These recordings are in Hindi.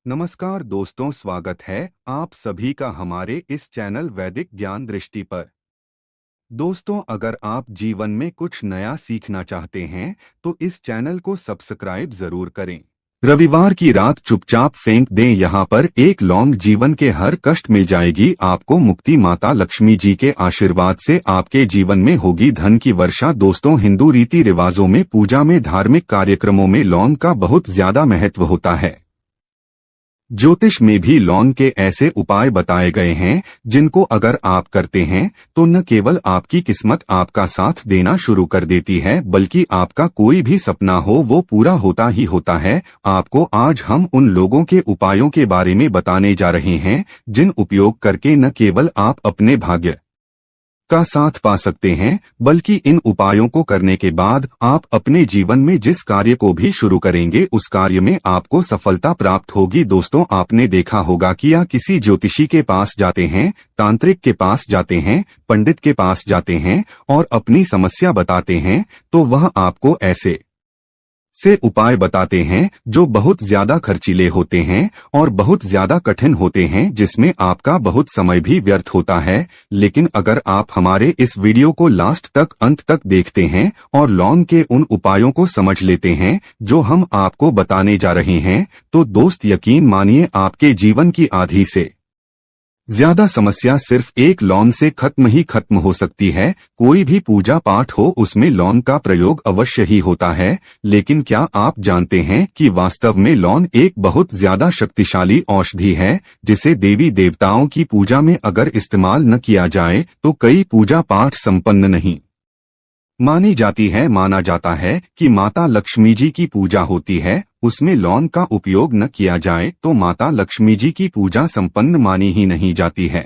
नमस्कार दोस्तों, स्वागत है आप सभी का हमारे इस चैनल वैदिक ज्ञान दृष्टि पर। दोस्तों, अगर आप जीवन में कुछ नया सीखना चाहते हैं तो इस चैनल को सब्सक्राइब जरूर करें। रविवार की रात चुपचाप फेंक दें, यहाँ पर एक लौंग जीवन के हर कष्ट मिल जाएगी आपको मुक्ति। माता लक्ष्मी जी के आशीर्वाद से आपके जीवन में होगी धन की वर्षा। दोस्तों, हिंदू रीति रिवाजों में, पूजा में, धार्मिक कार्यक्रमों में लौंग का बहुत ज्यादा महत्व होता है। ज्योतिष में भी लौंग के ऐसे उपाय बताए गए हैं जिनको अगर आप करते हैं तो न केवल आपकी किस्मत आपका साथ देना शुरू कर देती है, बल्कि आपका कोई भी सपना हो वो पूरा होता ही होता है। आपको आज हम उन लोगों के उपायों के बारे में बताने जा रहे हैं जिन उपयोग करके न केवल आप अपने भाग्य का साथ पा सकते हैं, बल्कि इन उपायों को करने के बाद आप अपने जीवन में जिस कार्य को भी शुरू करेंगे उस कार्य में आपको सफलता प्राप्त होगी। दोस्तों, आपने देखा होगा कि या किसी ज्योतिषी के पास जाते हैं, तांत्रिक के पास जाते हैं, पंडित के पास जाते हैं और अपनी समस्या बताते हैं तो वह आपको ऐसे से उपाय बताते हैं जो बहुत ज्यादा खर्चीले होते हैं और बहुत ज्यादा कठिन होते हैं, जिसमें आपका बहुत समय भी व्यर्थ होता है। लेकिन अगर आप हमारे इस वीडियो को लास्ट तक, अंत तक देखते हैं और लौंग के उन उपायों को समझ लेते हैं जो हम आपको बताने जा रहे हैं, तो दोस्त यकीन मानिए आपके जीवन की आधी से ज्यादा समस्या सिर्फ एक लौंग से खत्म हो सकती है। कोई भी पूजा पाठ हो उसमें लौंग का प्रयोग अवश्य ही होता है, लेकिन क्या आप जानते हैं कि वास्तव में लौंग एक बहुत ज्यादा शक्तिशाली औषधि है जिसे देवी देवताओं की पूजा में अगर इस्तेमाल न किया जाए तो कई पूजा पाठ संपन्न नहीं मानी जाती है। माना जाता है कि माता लक्ष्मी जी की पूजा होती है, उसमें लौंग का उपयोग न किया जाए तो माता लक्ष्मी जी की पूजा संपन्न मानी ही नहीं जाती है।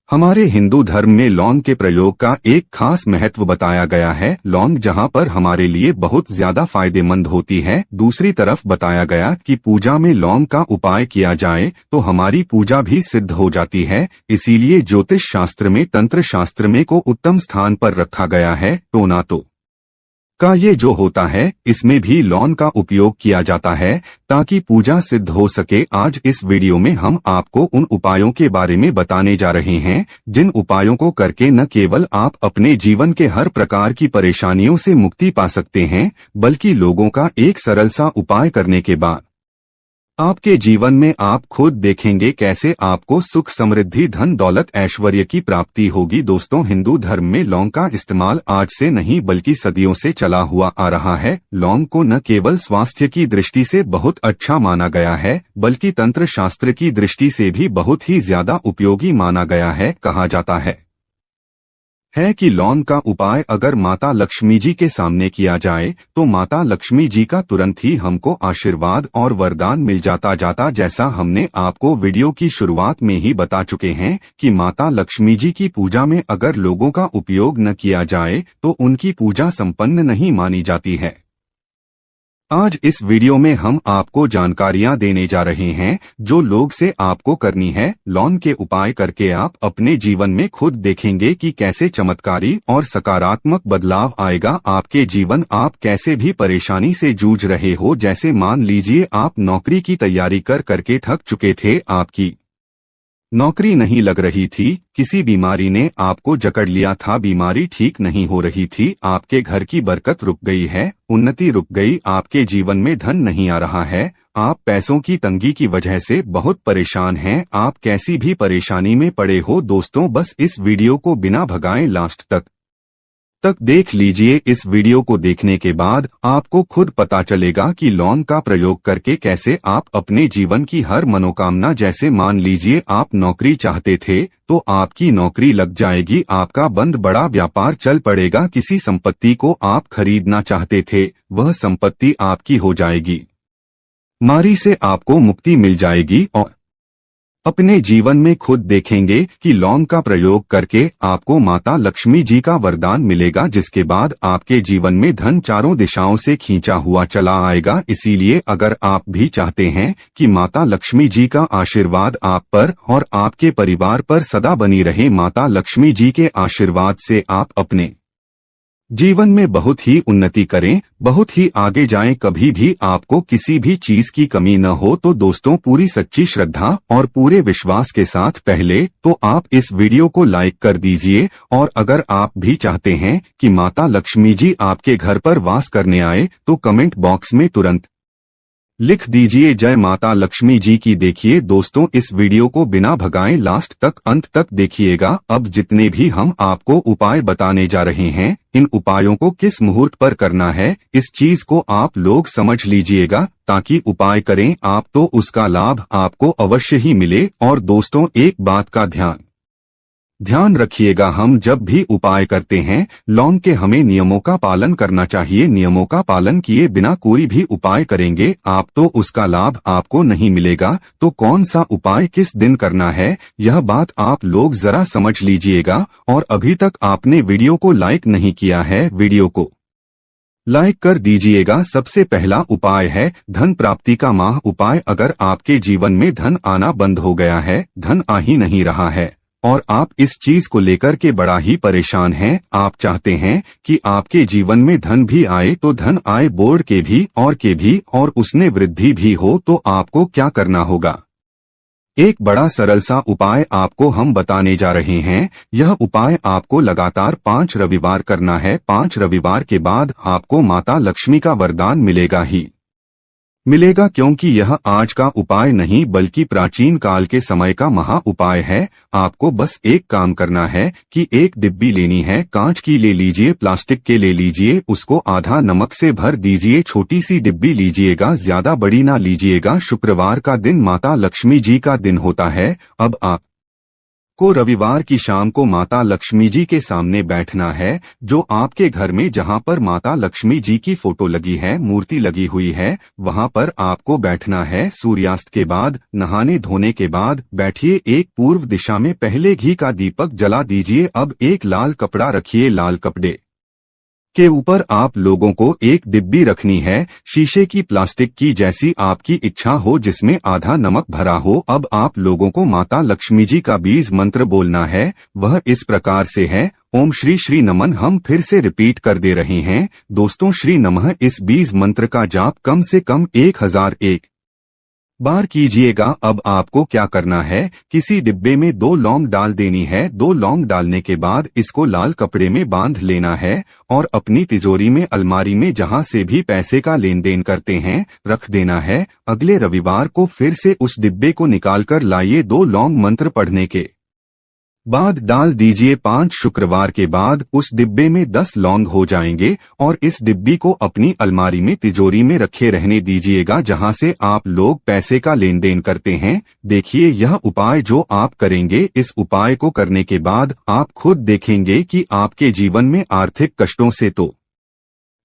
हमारे हिंदू धर्म में लौंग के प्रयोग का एक खास महत्व बताया गया है। लौंग जहां पर हमारे लिए बहुत ज्यादा फायदेमंद होती है, दूसरी तरफ बताया गया कि पूजा में लौंग का उपाय किया जाए तो हमारी पूजा भी सिद्ध हो जाती है। इसीलिए ज्योतिष शास्त्र में, तंत्र शास्त्र में को उत्तम स्थान पर रखा गया है। टोना तो का ये जो होता है, इसमें भी लौंग का उपयोग किया जाता है ताकि पूजा सिद्ध हो सके। आज इस वीडियो में हम आपको उन उपायों के बारे में बताने जा रहे हैं जिन उपायों को करके न केवल आप अपने जीवन के हर प्रकार की परेशानियों से मुक्ति पा सकते हैं, बल्कि लोगों का एक सरल सा उपाय करने के बाद आपके जीवन में आप खुद देखेंगे कैसे आपको सुख, समृद्धि, धन दौलत, ऐश्वर्य की प्राप्ति होगी। दोस्तों, हिंदू धर्म में लौंग का इस्तेमाल आज से नहीं बल्कि सदियों से चला हुआ आ रहा है। लौंग को न केवल स्वास्थ्य की दृष्टि से बहुत अच्छा माना गया है, बल्कि तंत्र शास्त्र की दृष्टि से भी बहुत ही ज्यादा उपयोगी माना गया है। कहा जाता है कि लौंग का उपाय अगर माता लक्ष्मी जी के सामने किया जाए तो माता लक्ष्मी जी का तुरंत ही हमको आशीर्वाद और वरदान मिल जाता। जैसा हमने आपको वीडियो की शुरुआत में ही बता चुके हैं कि माता लक्ष्मी जी की पूजा में अगर लोगों का उपयोग न किया जाए तो उनकी पूजा संपन्न नहीं मानी जाती है। आज इस वीडियो में हम आपको जानकारियां देने जा रहे हैं जो लोग से आपको करनी है। लौंग के उपाय करके आप अपने जीवन में खुद देखेंगे कि कैसे चमत्कारी और सकारात्मक बदलाव आएगा आपके जीवन। आप कैसे भी परेशानी से जूझ रहे हो, जैसे मान लीजिए आप नौकरी की तैयारी करके थक चुके थे, आपकी नौकरी नहीं लग रही थी, किसी बीमारी ने आपको जकड़ लिया था, बीमारी ठीक नहीं हो रही थी, आपके घर की बरकत रुक गई है, उन्नति रुक गई, आपके जीवन में धन नहीं आ रहा है, आप पैसों की तंगी की वजह से बहुत परेशान हैं, आप कैसी भी परेशानी में पड़े हो। दोस्तों, बस इस वीडियो को बिना भगाए लास्ट तक देख लीजिए। इस वीडियो को देखने के बाद आपको खुद पता चलेगा कि लौंग का प्रयोग करके कैसे आप अपने जीवन की हर मनोकामना, जैसे मान लीजिए आप नौकरी चाहते थे तो आपकी नौकरी लग जाएगी, आपका बंद बड़ा व्यापार चल पड़ेगा, किसी संपत्ति को आप खरीदना चाहते थे वह संपत्ति आपकी हो जाएगी, बीमारी से आपको मुक्ति मिल जाएगी और अपने जीवन में खुद देखेंगे कि लौंग का प्रयोग करके आपको माता लक्ष्मी जी का वरदान मिलेगा, जिसके बाद आपके जीवन में धन चारों दिशाओं से खींचा हुआ चला आएगा। इसीलिए अगर आप भी चाहते हैं कि माता लक्ष्मी जी का आशीर्वाद आप पर और आपके परिवार पर सदा बनी रहे, माता लक्ष्मी जी के आशीर्वाद से आप अपने जीवन में बहुत ही उन्नति करें, बहुत ही आगे जाएं, कभी भी आपको किसी भी चीज की कमी न हो। तो दोस्तों, पूरी सच्ची श्रद्धा और पूरे विश्वास के साथ पहले तो आप इस वीडियो को लाइक कर दीजिए, और अगर आप भी चाहते हैं कि माता लक्ष्मी जी आपके घर पर वास करने आए तो कमेंट बॉक्स में तुरंत लिख दीजिए जय माता लक्ष्मी जी की। देखिए दोस्तों, इस वीडियो को बिना भगाए लास्ट तक अंत तक देखिएगा। अब जितने भी हम आपको उपाय बताने जा रहे हैं, इन उपायों को किस मुहूर्त पर करना है, इस चीज को आप लोग समझ लीजिएगा, ताकि उपाय करें आप तो उसका लाभ आपको अवश्य ही मिले। और दोस्तों, एक बात का ध्यान रखिएगा, हम जब भी उपाय करते हैं लॉन्ग के हमें नियमों का पालन करना चाहिए। नियमों का पालन किए बिना कोई भी उपाय करेंगे आप तो उसका लाभ आपको नहीं मिलेगा। तो कौन सा उपाय किस दिन करना है, यह बात आप लोग जरा समझ लीजिएगा। और अभी तक आपने वीडियो को लाइक नहीं किया है, वीडियो को लाइक कर दीजिएगा। सबसे पहला उपाय है धन प्राप्ति का माह उपाय। अगर आपके जीवन में धन आना बंद हो गया है, धन आ ही नहीं रहा है और आप इस चीज को लेकर के बड़ा ही परेशान हैं, आप चाहते हैं कि आपके जीवन में धन भी आए, तो धन आए बोर्ड के भी और उसने वृद्धि भी हो, तो आपको क्या करना होगा। एक बड़ा सरल सा उपाय आपको हम बताने जा रहे हैं। यह उपाय आपको लगातार 5 रविवार करना है। 5 रविवार के बाद आपको माता लक्ष्मी का वरदान मिलेगा ही मिलेगा, क्योंकि यह आज का उपाय नहीं बल्कि प्राचीन काल के समय का महा उपाय है। आपको बस एक काम करना है कि एक डिब्बी लेनी है, कांच की ले लीजिए, प्लास्टिक के ले लीजिए, उसको आधा नमक से भर दीजिए। छोटी सी डिब्बी लीजिएगा, ज्यादा बड़ी ना लीजिएगा। शुक्रवार का दिन माता लक्ष्मी जी का दिन होता है। अब आप को रविवार की शाम को माता लक्ष्मी जी के सामने बैठना है, जो आपके घर में जहां पर माता लक्ष्मी जी की फोटो लगी है, मूर्ति लगी हुई है, वहां पर आपको बैठना है। सूर्यास्त के बाद, नहाने धोने के बाद बैठिए। एक पूर्व दिशा में पहले घी का दीपक जला दीजिए। अब एक लाल कपड़ा रखिए, लाल कपड़े के ऊपर आप लोगों को एक डिब्बी रखनी है, शीशे की, प्लास्टिक की, जैसी आपकी इच्छा हो, जिसमें आधा नमक भरा हो। अब आप लोगों को माता लक्ष्मी जी का बीज मंत्र बोलना है। वह इस प्रकार से है, ओम श्री श्री नमन। हम फिर से रिपीट कर दे रहे हैं दोस्तों, श्री नमः। इस बीज मंत्र का जाप कम से कम 1001 बार कीजिएगा। अब आपको क्या करना है, किसी डिब्बे में 2 लौंग डाल देनी है। 2 लौंग डालने के बाद इसको लाल कपड़े में बांध लेना है और अपनी तिजोरी में, अलमारी में, जहां से भी पैसे का लेन देन करते हैं, रख देना है। अगले रविवार को फिर से उस डिब्बे को निकाल कर लाइए। 2 लौंग मंत्र पढ़ने के बाद डाल दीजिए। 5 शुक्रवार के बाद उस डिब्बे में 10 लौंग हो जाएंगे और इस डिब्बी को अपनी अलमारी में, तिजोरी में रखे रहने दीजिएगा, जहां से आप लोग पैसे का लेन देन करते हैं। देखिए, यह उपाय जो आप करेंगे, इस उपाय को करने के बाद आप खुद देखेंगे कि आपके जीवन में आर्थिक कष्टों से तो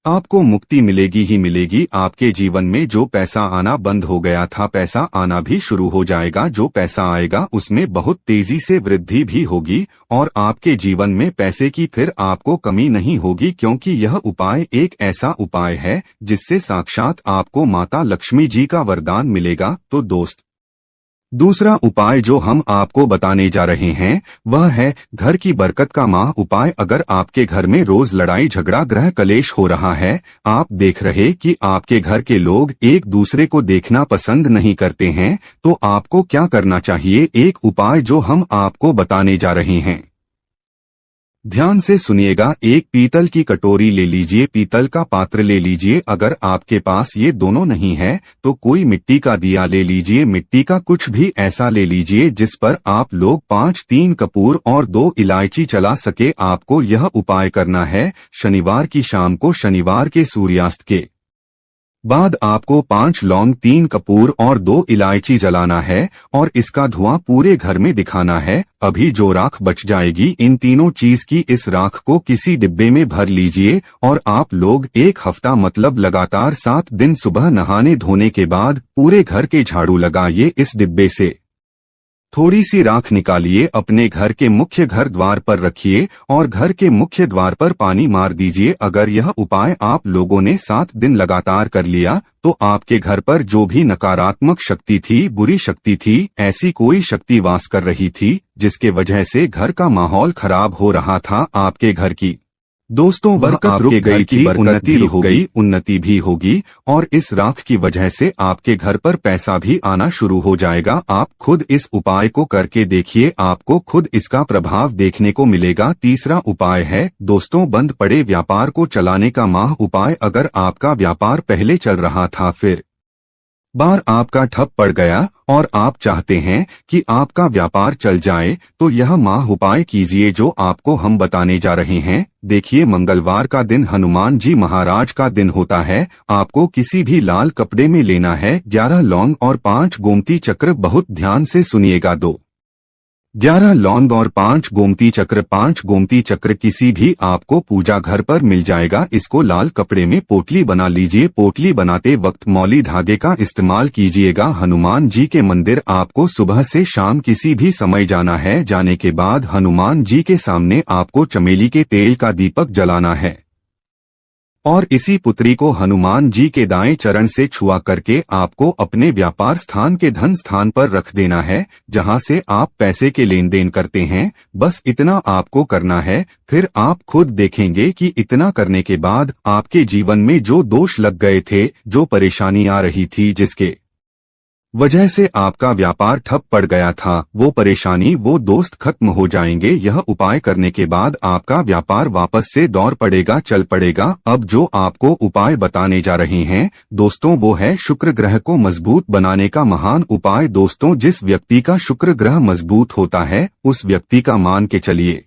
आपको मुक्ति मिलेगी ही मिलेगी। आपके जीवन में जो पैसा आना बंद हो गया था, पैसा आना भी शुरू हो जाएगा। जो पैसा आएगा उसमें बहुत तेजी से वृद्धि भी होगी और आपके जीवन में पैसे की फिर आपको कमी नहीं होगी, क्योंकि यह उपाय एक ऐसा उपाय है जिससे साक्षात आपको माता लक्ष्मी जी का वरदान मिलेगा। तो दोस्त, दूसरा उपाय जो हम आपको बताने जा रहे हैं वह है घर की बरकत का माह उपाय। अगर आपके घर में रोज लड़ाई झगड़ा, ग्रह कलेश हो रहा है, आप देख रहे कि आपके घर के लोग एक दूसरे को देखना पसंद नहीं करते हैं, तो आपको क्या करना चाहिए, एक उपाय जो हम आपको बताने जा रहे हैं, ध्यान से सुनिएगा। एक पीतल की कटोरी ले लीजिए, पीतल का पात्र ले लीजिए। अगर आपके पास ये दोनों नहीं है तो कोई मिट्टी का दिया ले लीजिए। मिट्टी का कुछ भी ऐसा ले लीजिए जिस पर आप लोग 3 कपूर और 2 इलायची चला सके। आपको यह उपाय करना है शनिवार की शाम को, शनिवार के सूर्यास्त के बाद आपको 5 लौंग, 3 कपूर और 2 इलायची जलाना है और इसका धुआं पूरे घर में दिखाना है। अभी जो राख बच जाएगी, इन तीनों चीज की, इस राख को किसी डिब्बे में भर लीजिए और आप लोग 1 हफ्ता मतलब लगातार 7 दिन सुबह नहाने धोने के बाद पूरे घर के झाड़ू लगाइए। इस डिब्बे से थोड़ी सी राख निकालिए, अपने घर के मुख्य घर द्वार पर रखिए और घर के मुख्य द्वार पर पानी मार दीजिए। अगर यह उपाय आप लोगों ने 7 दिन लगातार कर लिया तो आपके घर पर जो भी नकारात्मक शक्ति थी, बुरी शक्ति थी, ऐसी कोई शक्ति वास कर रही थी जिसके वजह से घर का माहौल खराब हो रहा था, आपके घर की दोस्तों वह आपके गई थी, उन्नति भी होगी और इस राख की वजह से आपके घर पर पैसा भी आना शुरू हो जाएगा। आप खुद इस उपाय को करके देखिए, आपको खुद इसका प्रभाव देखने को मिलेगा। तीसरा उपाय है दोस्तों बंद पड़े व्यापार को चलाने का माह उपाय। अगर आपका व्यापार पहले चल रहा था फिर बार आपका ठप पड़ गया और आप चाहते हैं कि आपका व्यापार चल जाए तो यह माह उपाय कीजिए जो आपको हम बताने जा रहे हैं। देखिए मंगलवार का दिन हनुमान जी महाराज का दिन होता है। आपको किसी भी लाल कपड़े में लेना है 11 लौंग और 5 गोमती चक्र। बहुत ध्यान से सुनिएगा। 11 लौंग और 5 गोमती चक्र। 5 गोमती चक्र किसी भी आपको पूजा घर पर मिल जाएगा। इसको लाल कपड़े में पोटली बना लीजिए। पोटली बनाते वक्त मौली धागे का इस्तेमाल कीजिएगा। हनुमान जी के मंदिर आपको सुबह से शाम किसी भी समय जाना है। जाने के बाद हनुमान जी के सामने आपको चमेली के तेल का दीपक जलाना है और इसी पुत्री को हनुमान जी के दाएं चरण से छुआ करके आपको अपने व्यापार स्थान के धन स्थान पर रख देना है जहां से आप पैसे के लेन देन करते हैं। बस इतना आपको करना है। फिर आप खुद देखेंगे कि इतना करने के बाद आपके जीवन में जो दोष लग गए थे, जो परेशानी आ रही थी, जिसके वजह से आपका व्यापार ठप पड़ गया था, वो परेशानी वो दोस्त खत्म हो जाएंगे। यह उपाय करने के बाद आपका व्यापार वापस से दौड़ पड़ेगा, चल पड़ेगा। अब जो आपको उपाय बताने जा रहे हैं दोस्तों वो है शुक्र ग्रह को मजबूत बनाने का महान उपाय। दोस्तों जिस व्यक्ति का शुक्र ग्रह मजबूत होता है उस व्यक्ति का मान के चलिए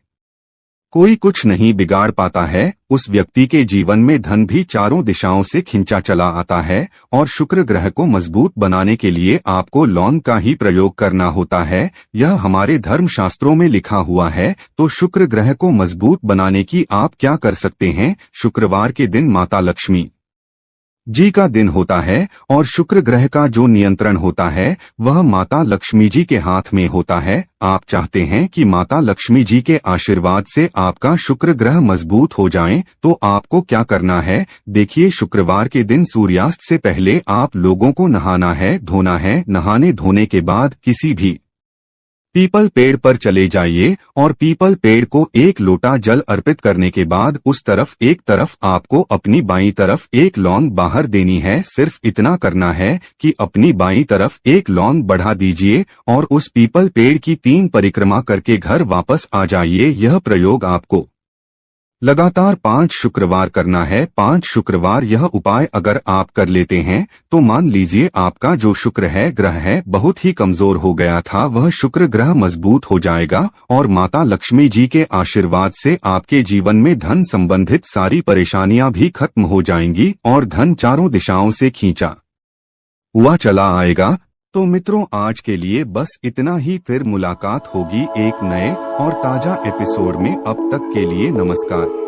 कोई कुछ नहीं बिगाड़ पाता है। उस व्यक्ति के जीवन में धन भी चारों दिशाओं से खिंचा चला आता है। और शुक्र ग्रह को मजबूत बनाने के लिए आपको लौंग का ही प्रयोग करना होता है। यह हमारे धर्म शास्त्रों में लिखा हुआ है। तो शुक्र ग्रह को मजबूत बनाने की आप क्या कर सकते हैं। शुक्रवार के दिन माता लक्ष्मी जी का दिन होता है और शुक्र ग्रह का जो नियंत्रण होता है वह माता लक्ष्मी जी के हाथ में होता है। आप चाहते हैं कि माता लक्ष्मी जी के आशीर्वाद से आपका शुक्र ग्रह मजबूत हो जाए तो आपको क्या करना है। देखिए शुक्रवार के दिन सूर्यास्त से पहले आप लोगों को नहाना है, धोना है। नहाने धोने के बाद किसी भी पीपल पेड़ पर चले जाइए और पीपल पेड़ को 1 लोटा जल अर्पित करने के बाद उस तरफ एक तरफ आपको अपनी बाईं तरफ 1 लौंग बाहर देनी है। सिर्फ इतना करना है कि अपनी बाईं तरफ 1 लौंग बढ़ा दीजिए और उस पीपल पेड़ की 3 परिक्रमा करके घर वापस आ जाइए। यह प्रयोग आपको लगातार 5 शुक्रवार करना है। 5 शुक्रवार यह उपाय अगर आप कर लेते हैं तो मान लीजिए आपका जो शुक्र है ग्रह है बहुत ही कमजोर हो गया था, वह शुक्र ग्रह मजबूत हो जाएगा और माता लक्ष्मी जी के आशीर्वाद से आपके जीवन में धन संबंधित सारी परेशानियां भी खत्म हो जाएंगी और धन चारों दिशाओं से खींचा हुआ चला आएगा। तो मित्रों आज के लिए बस इतना ही। फिर मुलाकात होगी एक नए और ताजा एपिसोड में। अब तक के लिए नमस्कार।